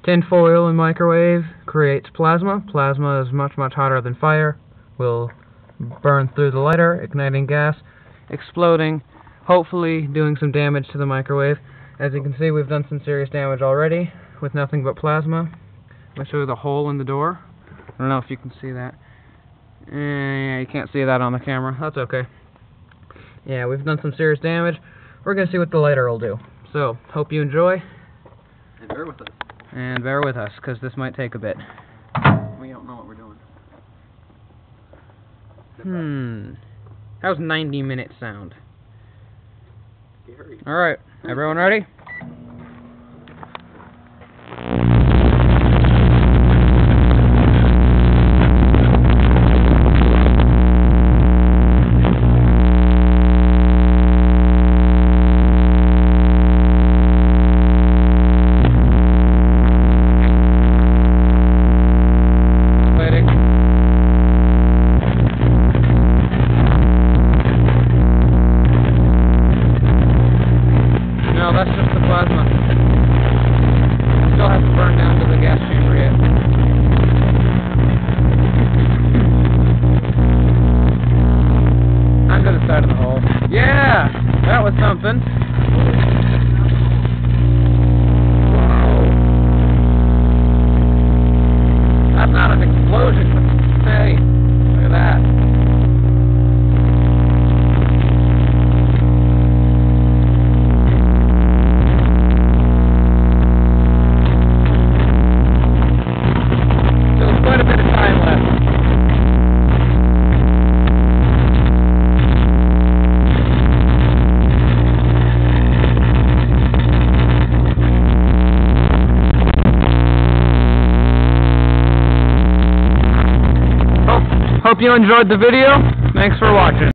Tin foil in microwave creates plasma. Plasma is much, much hotter than fire. Will burn through the lighter, igniting gas, exploding, hopefully doing some damage to the microwave. As you can see, we've done some serious damage already with nothing but plasma. I'll show you the hole in the door. I don't know if you can see that. Yeah, you can't see that on the camera. That's okay. Yeah, we've done some serious damage. We're going to see what the lighter will do. So, hope you enjoy. And bear with us. And bear with us, because this might take a bit. We don't know what we're doing. How's 90 minutes sound? Scary. Alright, everyone ready? No, that's just the plasma. Still has to burn down to the gas chamber yet. I'm to the side of the hole. Yeah! That was something. That's not an explosion. Hey, look at that. Quite a bit of time left. Hope you enjoyed the video. Thanks for watching.